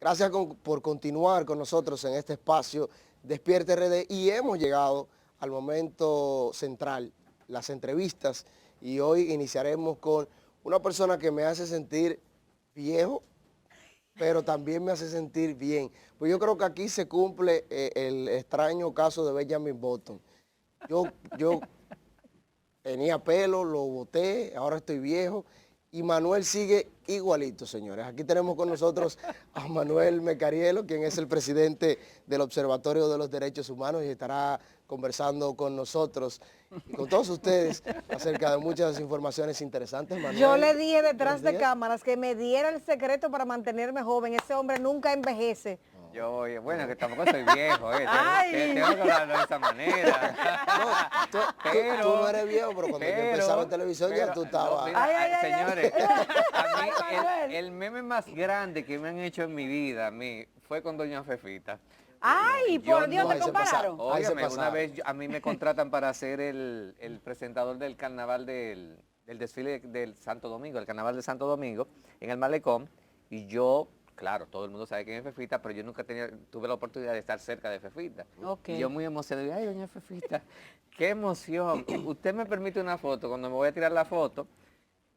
Gracias por continuar con nosotros en este espacio Despierta RD y hemos llegado al momento central, las entrevistas, y hoy iniciaremos con una persona que me hace sentir viejo, pero también me hace sentir bien. Pues yo creo que aquí se cumple el extraño caso de Benjamin Button. Yo tenía pelo, lo boté, ahora estoy viejo y Manuel sigue igualito, señores. Aquí tenemos con nosotros a Manuel Mecarielo, quien es el presidente del Observatorio de los Derechos Humanos y estará conversando con nosotros y con todos ustedes acerca de muchas informaciones interesantes. Manuel, Yo le dije detrás buenos de días. cámaras que me diera el secreto para mantenerme joven. Ese hombre nunca envejece. Bueno, que tampoco soy viejo, Ay. tengo que hablarlo de esa manera. No, tú no eres viejo, pero cuando yo empezaba en televisión ya tú estabas... mira, Ay, ay, ay, señores, a mí Ay, Manuel. el meme más grande que me han hecho en mi vida, a mí, fue con Doña Fefita. Ay, Yo por Dios, no- te ahí se pasa- compararon. Ahí se Óigame, una pasaron. vez a mí me contratan para ser el presentador del carnaval del desfile del Santo Domingo, el carnaval de Santo Domingo, en el Malecón, y yo, claro, todo el mundo sabe quién es Fefita, pero yo nunca tuve la oportunidad de estar cerca de Fefita. Ok. Y yo muy emocionado, digo, ay, doña Fefita, qué emoción. Usted me permite una foto, cuando me voy a tirar la foto,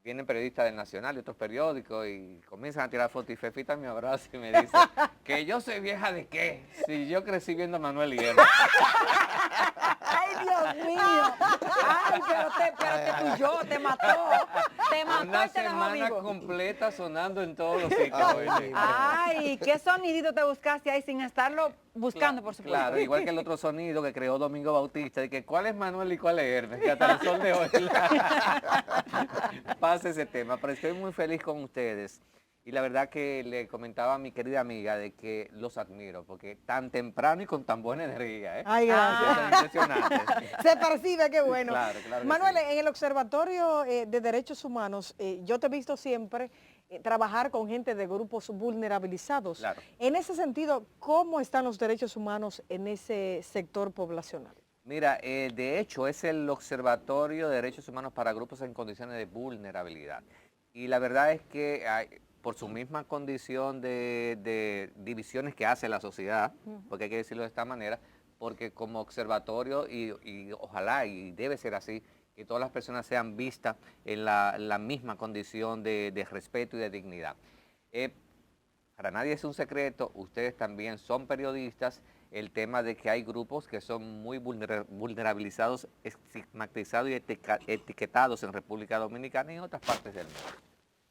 vienen periodistas del Nacional y otros periódicos y comienzan a tirar fotos y Fefita me abraza y me dice que yo soy vieja de qué, si yo crecí viendo a Manuel y Eva. Ay, Dios mío. Ay, pero te pilló, te mató. Te mató Una y te dejó semana vivo. completa sonando en todos los sitios. Ay, oye. Ay, ¿qué sonidito te buscaste ahí sin estarlo buscando, por supuesto? Claro, igual que el otro sonido que creó Domingo Bautista, de que cuál es Manuel y cuál es Hermes, que hasta el sol de hoy pasa ese tema, pero estoy muy feliz con ustedes. Y la verdad que le comentaba a mi querida amiga de que los admiro, porque tan temprano y con tan buena energía, ¿eh? Ay, gracias. Son impresionantes. Se percibe, qué bueno. Claro, claro que Manuel, sí. en el Observatorio de Derechos Humanos, yo te he visto siempre trabajar con gente de grupos vulnerabilizados. Claro. En ese sentido, ¿cómo están los derechos humanos en ese sector poblacional? Mira, de hecho es el Observatorio de Derechos Humanos para Grupos en Condiciones de Vulnerabilidad. Y la verdad es que por su misma condición de divisiones que hace la sociedad, porque hay que decirlo de esta manera, porque como observatorio, y ojalá y debe ser así, que todas las personas sean vistas en la misma condición de respeto y de dignidad. Para nadie es un secreto, ustedes también son periodistas, el tema de que hay grupos que son muy vulnerabilizados, estigmatizados y etiquetados en República Dominicana y en otras partes del mundo.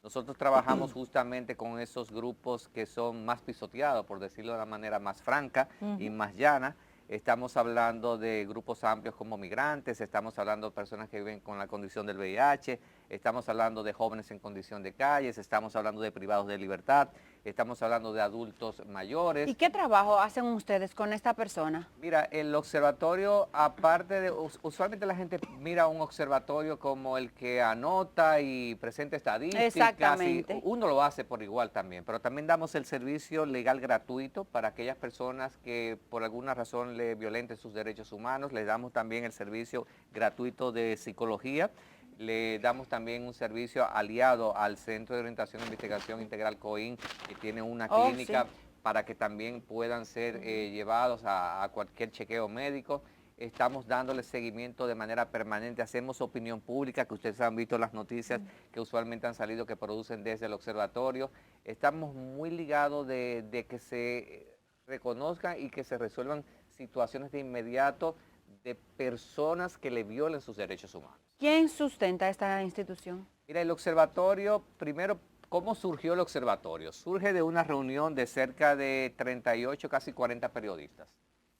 Nosotros trabajamos justamente con esos grupos que son más pisoteados, por decirlo de una manera más franca y más llana. Estamos hablando de grupos amplios como migrantes, estamos hablando de personas que viven con la condición del VIH, estamos hablando de jóvenes en condición de calles, estamos hablando de privados de libertad, estamos hablando de adultos mayores. ¿Y qué trabajo hacen ustedes con esta persona? Mira, el observatorio, aparte de, usualmente la gente mira un observatorio como el que anota y presenta estadísticas. Exactamente. Y uno lo hace por igual también, pero también damos el servicio legal gratuito para aquellas personas que por alguna razón le violenten sus derechos humanos. Les damos también el servicio gratuito de psicología. Le damos también un servicio aliado al Centro de Orientación e Investigación Integral COIN, que tiene una clínica para que también puedan ser llevados a cualquier chequeo médico. Estamos dándole seguimiento de manera permanente, hacemos opinión pública, que ustedes han visto las noticias que usualmente han salido, que producen desde el observatorio. Estamos muy ligados de que se reconozcan y que se resuelvan situaciones de inmediato de personas que le violen sus derechos humanos. ¿Quién sustenta esta institución? Mira, el observatorio, primero, ¿cómo surgió el observatorio? Surge de una reunión de cerca de 38, casi 40 periodistas.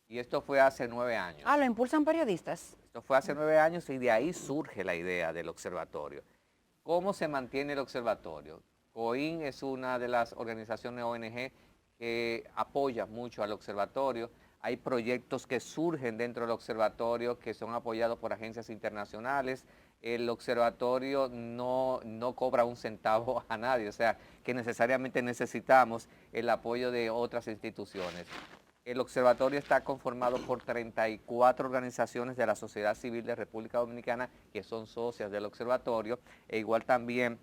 Y esto fue hace 9 años. Ah, ¿lo impulsan periodistas? Esto fue hace 9 años y de ahí surge la idea del observatorio. ¿Cómo se mantiene el observatorio? COIN es una de las organizaciones ONG que apoya mucho al observatorio. Hay proyectos que surgen dentro del observatorio que son apoyados por agencias internacionales. El observatorio no cobra un centavo a nadie, o sea que necesariamente necesitamos el apoyo de otras instituciones. El observatorio está conformado por 34 organizaciones de la sociedad civil de República Dominicana que son socias del observatorio, e igual también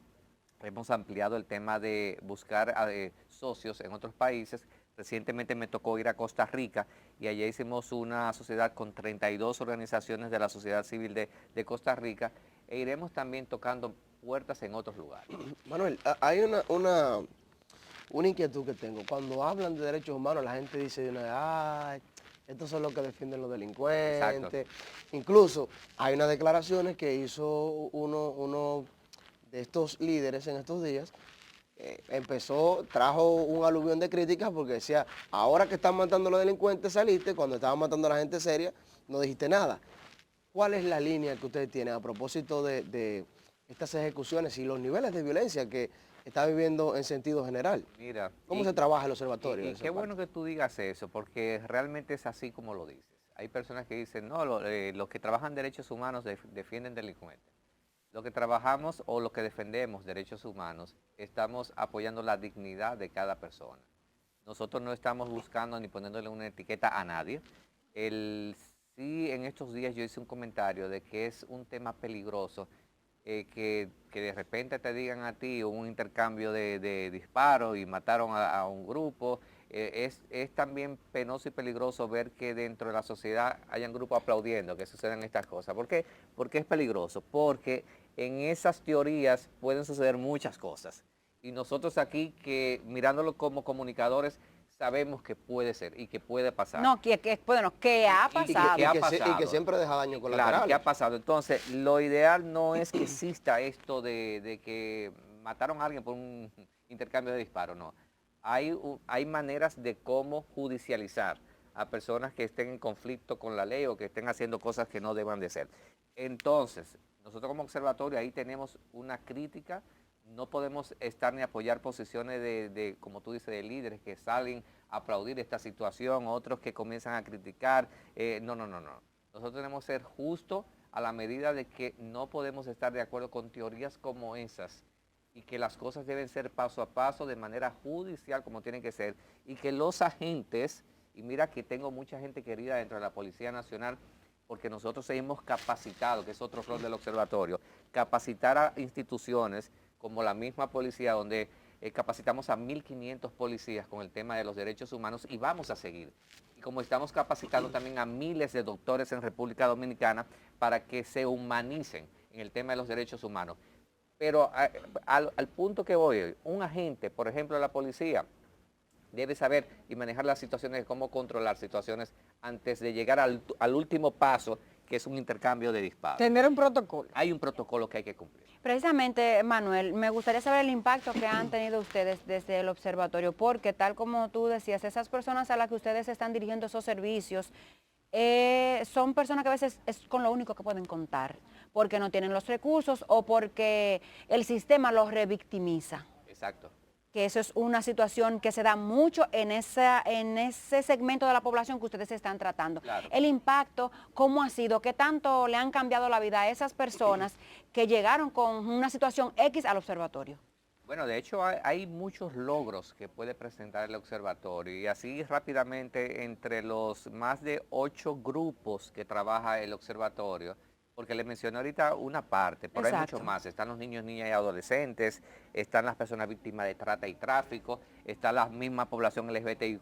hemos ampliado el tema de buscar socios en otros países. Recientemente me tocó ir a Costa Rica y allá hicimos una sociedad con 32 organizaciones de la sociedad civil de Costa Rica e iremos también tocando puertas en otros lugares. Manuel, hay una inquietud que tengo. Cuando hablan de derechos humanos, la gente dice de una vez, ay, estos son los que defienden los delincuentes. Exacto. Incluso hay unas declaraciones que hizo uno de estos líderes en estos días. Trajo un aluvión de críticas porque decía, ahora que están matando a los delincuentes saliste, cuando estaban matando a la gente seria, no dijiste nada. ¿Cuál es la línea que ustedes tienen a propósito de estas ejecuciones y los niveles de violencia que está viviendo en sentido general? Mira, ¿Cómo se trabaja el observatorio? Y qué bueno que tú digas eso, porque realmente es así como lo dices. Hay personas que dicen, no, los que trabajan derechos humanos defienden delincuentes. Los que trabajamos o los que defendemos derechos humanos, estamos apoyando la dignidad de cada persona. Nosotros no estamos buscando ni poniéndole una etiqueta a nadie. Sí, en estos días yo hice un comentario de que es un tema peligroso, que de repente te digan a ti un intercambio de disparos y mataron a un grupo. Es también penoso y peligroso ver que dentro de la sociedad hayan grupos aplaudiendo que sucedan estas cosas. ¿Por qué? Porque es peligroso, porque en esas teorías pueden suceder muchas cosas. Y nosotros aquí, que mirándolo como comunicadores, sabemos que puede ser y que puede pasar. No, que ha pasado. Y que siempre deja daño colateral. Claro, ¿qué ha pasado? Entonces, lo ideal no es que exista esto de que mataron a alguien por un intercambio de disparos, no. Hay maneras de cómo judicializar a personas que estén en conflicto con la ley o que estén haciendo cosas que no deban de ser. Entonces, nosotros como observatorio ahí tenemos una crítica. No podemos estar ni apoyar posiciones como tú dices, de líderes que salen a aplaudir esta situación, otros que comienzan a criticar. No. Nosotros tenemos que ser justos a la medida de que no podemos estar de acuerdo con teorías como esas y que las cosas deben ser paso a paso, de manera judicial como tienen que ser, y que los agentes, y mira que tengo mucha gente querida dentro de la Policía Nacional, porque nosotros hemos capacitado, que es otro rol del observatorio, capacitar a instituciones como la misma policía, donde capacitamos a 1.500 policías con el tema de los derechos humanos y vamos a seguir. Y como estamos capacitando también a miles de doctores en República Dominicana para que se humanicen en el tema de los derechos humanos. Pero al punto que voy, un agente, por ejemplo, de la policía, debe saber y manejar las situaciones, cómo controlar situaciones antes de llegar al último paso, que es un intercambio de disparos. Tener un protocolo. Hay un protocolo que hay que cumplir. Precisamente, Manuel, me gustaría saber el impacto que han tenido ustedes desde el observatorio, porque tal como tú decías, esas personas a las que ustedes están dirigiendo esos servicios, son personas que a veces es con lo único que pueden contar, porque no tienen los recursos o porque el sistema los revictimiza. Exacto. Que eso es una situación que se da mucho en ese segmento de la población que ustedes están tratando. Claro. El impacto, ¿cómo ha sido? ¿Qué tanto le han cambiado la vida a esas personas que llegaron con una situación X al observatorio? Bueno, de hecho hay muchos logros que puede presentar el observatorio y así rápidamente entre los más de 8 grupos que trabaja el observatorio, porque le mencioné ahorita una parte, pero hay muchos más. Están los niños, niñas y adolescentes, están las personas víctimas de trata y tráfico, está la misma población LGBTIQ+,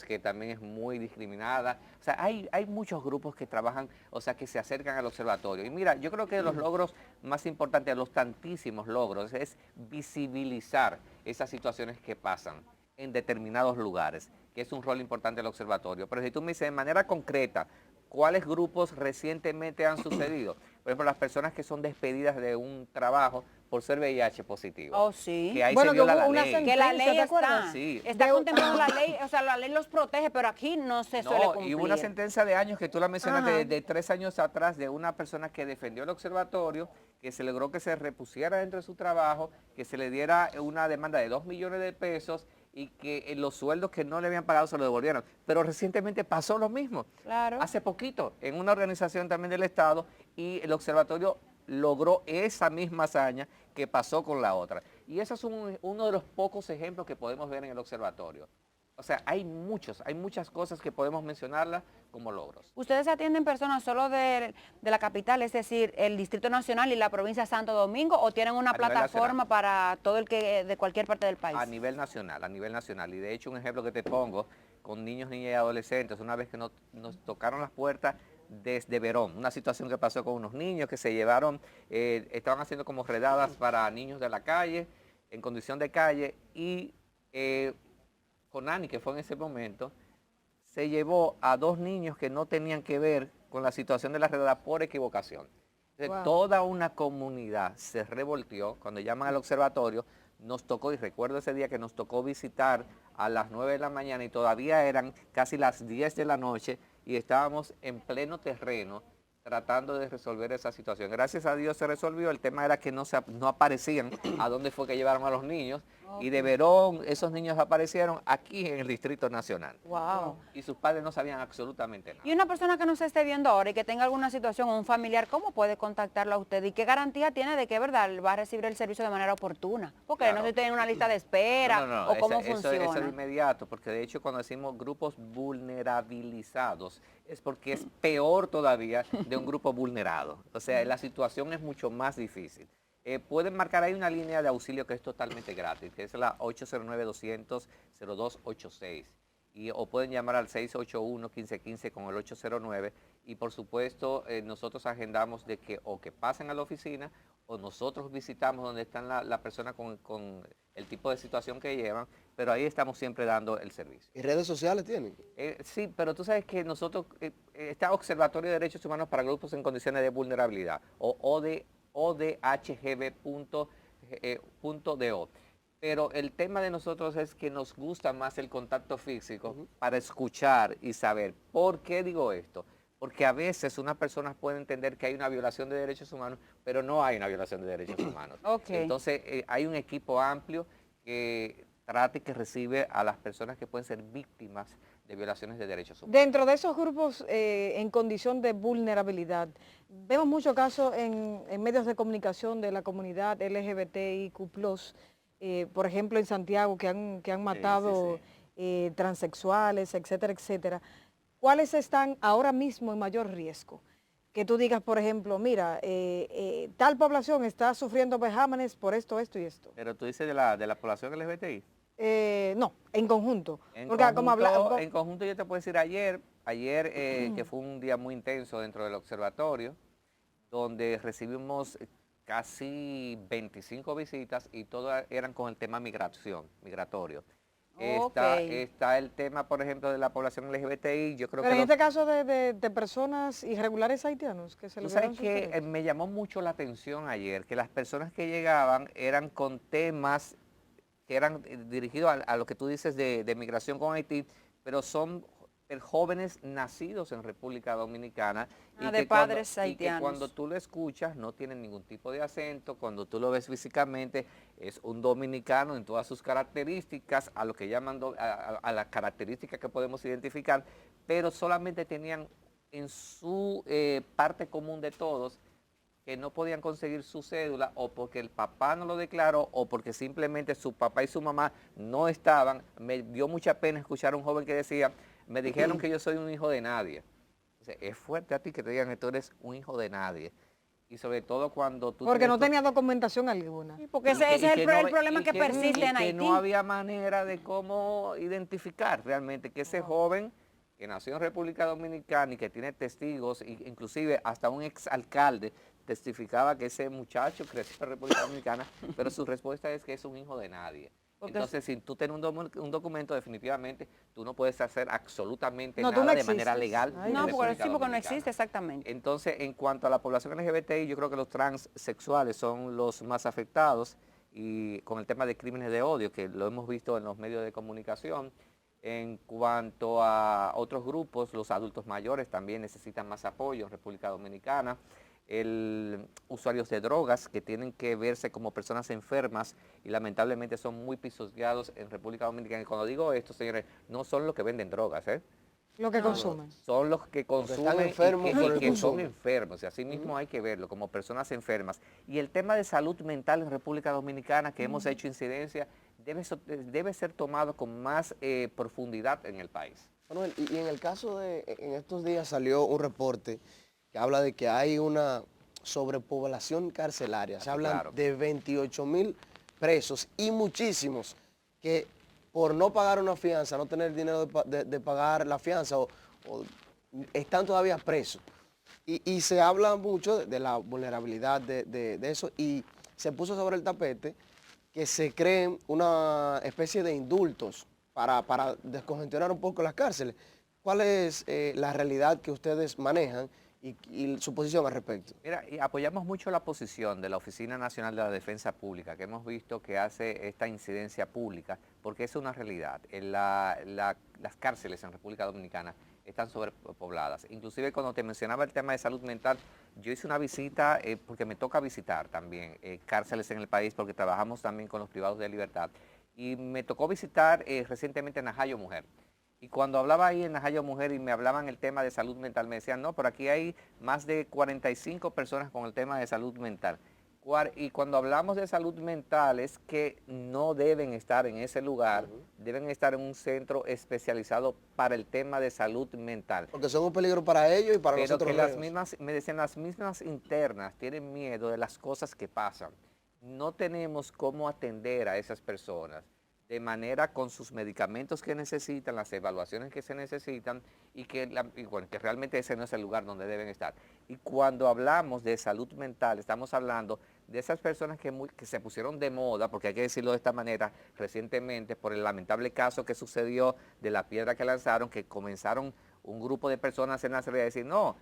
que también es muy discriminada. O sea, hay muchos grupos que trabajan, o sea, que se acercan al observatorio. Y mira, yo creo que los logros más importantes, los tantísimos logros, es visibilizar esas situaciones que pasan en determinados lugares, que es un rol importante del observatorio. Pero si tú me dices de manera concreta, ¿cuáles grupos recientemente han sucedido? Por ejemplo, las personas que son despedidas de un trabajo por ser VIH positivo. Oh, sí. Que ahí Bueno, se viola que hubo la una ley. Que la ley ¿te acuerdas? está, Sí. está contemplada la ley, o sea, la ley los protege, pero aquí no se suele No, cumplir. y hubo una sentencia de años que tú la mencionaste Ajá. de 3 años atrás de una persona que defendió el observatorio, que se logró que se repusiera dentro de su trabajo, que se le diera una demanda de 2 millones de pesos y que los sueldos que no le habían pagado se lo devolvieron. Pero recientemente pasó lo mismo. Claro. Hace poquito, en una organización también del Estado, y el observatorio logró esa misma hazaña que pasó con la otra. Y eso es uno de los pocos ejemplos que podemos ver en el observatorio. O sea, hay muchas cosas que podemos mencionarlas como logros. ¿Ustedes atienden personas solo de la capital, es decir, el Distrito Nacional y la provincia de Santo Domingo, o tienen una A nivel plataforma nacional. para todo el que de cualquier parte del país? A nivel nacional. Y de hecho un ejemplo que te pongo con niños, niñas y adolescentes, una vez que nos tocaron las puertas desde Verón, una situación que pasó con unos niños que se llevaron, estaban haciendo como redadas para niños de la calle, en condición de calle, y Conani, que fue en ese momento, se llevó a 2 niños que no tenían que ver con la situación de la redada por equivocación. Entonces, Wow. toda una comunidad se revolteó. Cuando llaman al observatorio, nos tocó, y recuerdo ese día que nos tocó visitar a las 9 de la mañana y todavía eran casi las 10 de la noche y estábamos en pleno terreno tratando de resolver esa situación. Gracias a Dios se resolvió, el tema era que no aparecían a dónde fue que llevaron a los niños, y de Verón esos niños aparecieron aquí en el Distrito Nacional. Wow. Y sus padres no sabían absolutamente nada. Y una persona que no se esté viendo ahora y que tenga alguna situación o un familiar, ¿cómo puede contactarlo a usted? ¿Y qué garantía tiene de que, verdad, va a recibir el servicio de manera oportuna? Porque Claro. no sé si tiene una lista de espera No, o cómo eso funciona. de inmediato, porque de hecho cuando decimos grupos vulnerabilizados, es porque es peor todavía de un grupo vulnerado. O sea, la situación es mucho más difícil. Pueden marcar ahí una línea de auxilio que es totalmente gratis, que es la 809-200-0286. O pueden llamar al 681-1515 con el 809, y por supuesto nosotros agendamos de que o que pasen a la oficina o nosotros visitamos donde están la persona con el tipo de situación que llevan, pero ahí estamos siempre dando el servicio. ¿Y redes sociales tienen? Sí, pero tú sabes que nosotros, está Observatorio de Derechos Humanos para Grupos en Condiciones de Vulnerabilidad, o odhgb.do. Pero el tema de nosotros es que nos gusta más el contacto físico para escuchar y saber. ¿Por qué digo esto? Porque a veces una persona puede entender que hay una violación de derechos humanos, pero no hay una violación de derechos humanos. Ok. Entonces, hay un equipo amplio que trata y que recibe a las personas que pueden ser víctimas de violaciones de derechos humanos. Dentro de esos grupos en condición de vulnerabilidad, vemos muchos casos en medios de comunicación de la comunidad LGBTIQ+, por ejemplo en Santiago, que han matado transexuales, etcétera, etcétera. ¿Cuáles están ahora mismo en mayor riesgo? Que tú digas, por ejemplo, mira, tal población está sufriendo vejámenes por esto, esto y esto. Pero tú dices de la población LGBTI. No, en conjunto. En Porque en conjunto yo te puedo decir ayer que fue un día muy intenso dentro del observatorio, donde recibimos casi 25 visitas y todas eran con el tema migratorio. Está el tema, por ejemplo, de la población LGBTI. Yo creo Pero que en este caso de personas irregulares haitianos que se tú les sabes que me llamó mucho la atención ayer que las personas que llegaban eran con temas que eran dirigidos a lo que tú dices de migración con Haití, pero son jóvenes nacidos en República Dominicana de padres y haitianos. que cuando tú lo escuchas no tienen ningún tipo de acento, cuando tú lo ves físicamente es un dominicano en todas sus características, a lo que llaman a las características que podemos identificar, pero solamente tenían en su parte común de todos que no podían conseguir su cédula, o porque el papá no lo declaró, o porque simplemente su papá y su mamá no estaban. Me dio mucha pena escuchar a un joven que decía, me dijeron que yo soy un hijo de nadie. O sea, es fuerte a ti que te digan que tú eres un hijo de nadie. Y sobre todo cuando tú... Porque no tenía documentación alguna. Porque ese es el problema que persiste en que Haití. no había manera de cómo identificar realmente que ese joven que nació en República Dominicana y que tiene testigos, inclusive hasta un exalcalde testificaba que ese muchacho creció en República Dominicana, pero su respuesta es que es un hijo de nadie. Entonces, si tú tienes un documento, definitivamente tú no puedes hacer absolutamente nada de manera legal. No, porque no existe exactamente. Entonces, en cuanto a la población LGBTI, yo creo que los transexuales son los más afectados, y con el tema de crímenes de odio, que lo hemos visto en los medios de comunicación. En cuanto a otros grupos, los adultos mayores también necesitan más apoyo en República Dominicana. Usuarios de drogas que tienen que verse como personas enfermas y lamentablemente son muy pisoteados en República Dominicana. Y cuando digo esto, señores, no son los que venden drogas, Lo que consumen. son los que consumen están enfermos por el que son consumo. enfermos. Y así mismo hay que verlo como personas enfermas. Y el tema de salud mental en República Dominicana, que hemos hecho incidencia debe ser tomado con más profundidad en el país. Manuel, y en el caso en estos días salió un reporte que habla de que hay una sobrepoblación carcelaria. Se habla Claro. de 28.000 presos y muchísimos que por no pagar una fianza, no tener dinero de pagar la fianza o están todavía presos. Y se habla mucho de la vulnerabilidad de eso y se puso sobre el tapete que se creen una especie de indultos para descongestionar un poco las cárceles. ¿Cuál es la realidad que ustedes manejan y su posición al respecto? Mira, y apoyamos mucho la posición de la Oficina Nacional de la Defensa Pública, que hemos visto que hace esta incidencia pública, porque es una realidad. Las cárceles en República Dominicana están sobrepobladas. Inclusive cuando te mencionaba el tema de salud mental, yo hice una visita, porque me toca visitar también cárceles en el país, porque trabajamos también con los privados de libertad, y me tocó visitar recientemente Najayo Mujer. Y cuando hablaba ahí en Najayo Mujer y me hablaban el tema de salud mental, me decían, no, pero aquí hay más de 45 personas con el tema de salud mental. Y cuando hablamos de salud mental es que no deben estar en ese lugar, deben estar en un centro especializado para el tema de salud mental. Porque son un peligro para ellos y para Pero nosotros. que me decían, las mismas internas tienen miedo de las cosas que pasan. No tenemos cómo atender a esas personas de manera con sus medicamentos que necesitan, las evaluaciones que se necesitan bueno, que realmente ese no es el lugar donde deben estar. Y cuando hablamos de salud mental, estamos hablando de esas personas que se pusieron de moda, porque hay que decirlo de esta manera, recientemente por el lamentable caso que sucedió de la piedra que lanzaron, que comenzaron un grupo de personas en la ciudad a decir, no,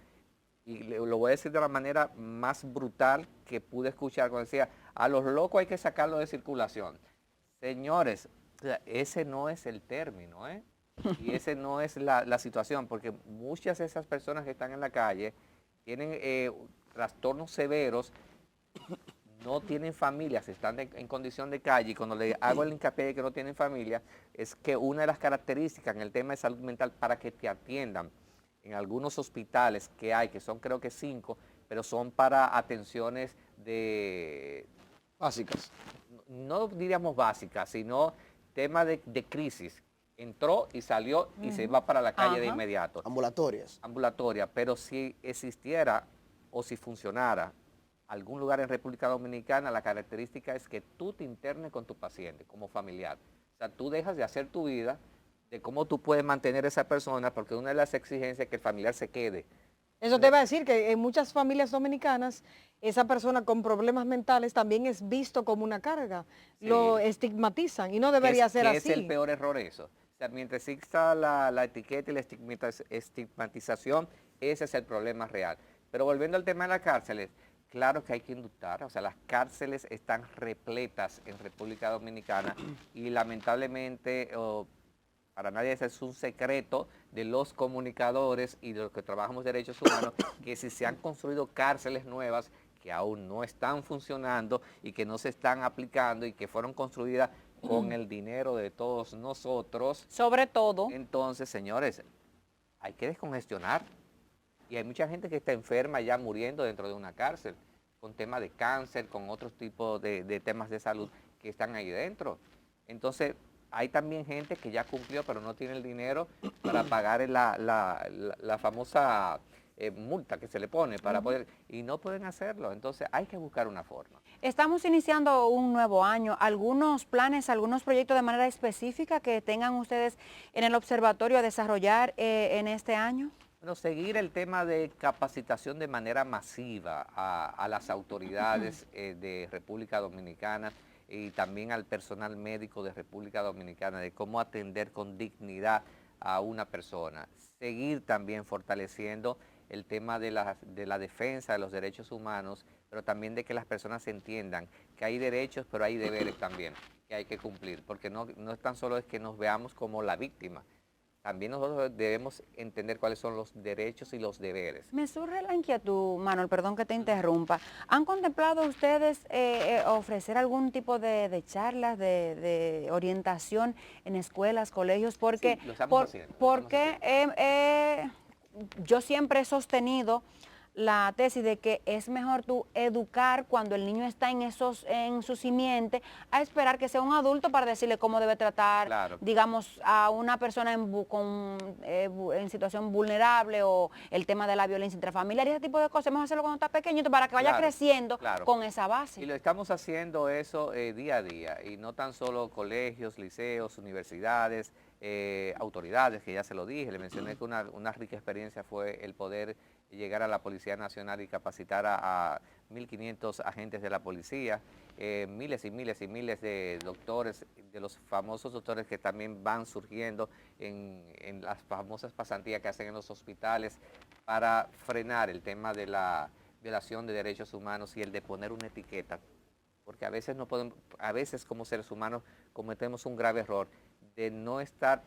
y lo voy a decir de la manera más brutal que pude escuchar, cuando decía, a los locos hay que sacarlos de circulación. Señores, ese no es el término, ¿eh? Y ese no es la situación, porque muchas de esas personas que están en la calle tienen trastornos severos, no tienen familias, están en condición de calle, y cuando le hago el hincapié de que no tienen familia, es que una de las características en el tema de salud mental para que te atiendan en algunos hospitales que hay, que son creo que 5, pero son para atenciones Básicas. no diríamos básicas, sino tema de crisis. Entró y salió y se va para la calle de inmediato. Ambulatorias. Ambulatoria, pero si existiera o si funcionara algún lugar en República Dominicana, la característica es que tú te internes con tu paciente como familiar. O sea, tú dejas de hacer tu vida, de cómo tú puedes mantener a esa persona, porque una de las exigencias es que el familiar se quede. Eso te iba a decir que en muchas familias dominicanas esa persona con problemas mentales también es visto como una carga. Sí. Lo estigmatizan y no debería ser así. Es el peor error eso. O sea, mientras exista la etiqueta y la estigmatización, ese es el problema real. Pero volviendo al tema de las cárceles, claro que hay que indultar. O sea, las cárceles están repletas en República Dominicana y lamentablemente, para nadie ese es un secreto de los comunicadores y de los que trabajamos derechos humanos, que si se han construido cárceles nuevas que aún no están funcionando y que no se están aplicando y que fueron construidas con el dinero de todos nosotros. Sobre todo. Entonces, señores, hay que descongestionar. Y hay mucha gente que está enferma ya muriendo dentro de una cárcel, con temas de cáncer, con otros tipos de temas de salud que están ahí dentro. Entonces, hay también gente que ya cumplió, pero no tiene el dinero para pagar la famosa multa que se le pone para poder, y no pueden hacerlo. Entonces hay que buscar una forma. Estamos iniciando un nuevo año. ¿Algunos planes, algunos proyectos de manera específica que tengan ustedes en el observatorio a desarrollar en este año? Bueno, seguir el tema de capacitación de manera masiva a las autoridades de República Dominicana y también al personal médico de República Dominicana de cómo atender con dignidad a una persona. Seguir también fortaleciendo el tema de la defensa de los derechos humanos, pero también de que las personas entiendan que hay derechos, pero hay deberes también que hay que cumplir, porque no es tan solo es que nos veamos como la víctima. También nosotros debemos entender cuáles son los derechos y los deberes. Me surge la inquietud, Manuel, perdón que te interrumpa. ¿Han contemplado ustedes ofrecer algún tipo de charlas, de orientación en escuelas, colegios? Porque, sí, lo estamos haciendo. Yo siempre he sostenido la tesis de que es mejor tú educar cuando el niño está en su simiente, a esperar que sea un adulto para decirle cómo debe tratar, Claro. digamos, a una persona en situación vulnerable, o el tema de la violencia intrafamiliar y ese tipo de cosas. Vamos a hacerlo cuando está pequeñito para que vaya Claro, creciendo claro. con esa base. Y lo estamos haciendo eso día a día, y no tan solo colegios, liceos, universidades, autoridades, que ya se lo dije. Le mencioné que una rica experiencia fue el poder llegar a la Policía Nacional y capacitar a 1.500 agentes de la policía, miles y miles y miles de doctores, de los famosos doctores que también van surgiendo en las famosas pasantías que hacen en los hospitales para frenar el tema de la violación de derechos humanos y el de poner una etiqueta, porque a veces no podemos, a veces como seres humanos cometemos un grave error de no estar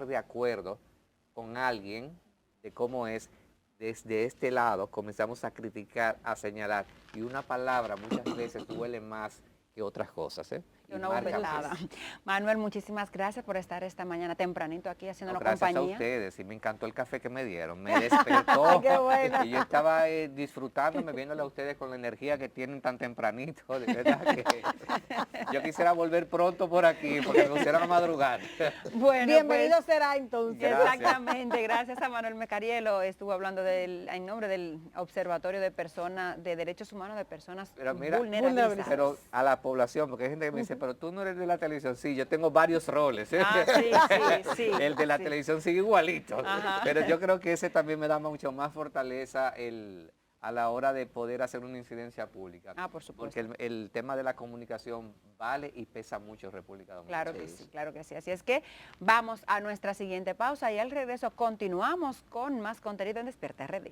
de acuerdo con alguien de cómo es. Desde este lado comenzamos a criticar, a señalar, y una palabra muchas veces duele más que otras cosas, ¿eh? Una bofetada. Manuel, muchísimas gracias por estar esta mañana tempranito aquí haciéndonos gracias compañía. a ustedes, y me encantó el café que me dieron, me despertó. Qué bueno. Y yo estaba disfrutándome, viéndole a ustedes con la energía que tienen tan tempranito, de verdad que yo quisiera volver pronto por aquí, porque me pusieron a madrugar. Bueno, Bienvenido pues, será entonces. Gracias. exactamente, gracias a Manuel Mecarielo. Estuvo hablando en nombre del Observatorio de Derechos Humanos de Personas Pero mira, Vulnerables. pero a la población, porque hay gente que me dice, pero tú no eres de la televisión. Sí, yo tengo varios roles. Ah, sí. El de la sí. televisión sigue igualito. Ajá. Pero yo creo que ese también me da mucho más fortaleza a la hora de poder hacer una incidencia pública. Ah, por supuesto. Porque el tema de la comunicación vale y pesa mucho en República Dominicana. Claro que sí, claro que sí. Así es que vamos a nuestra siguiente pausa y al regreso continuamos con más contenido en Despierta RD.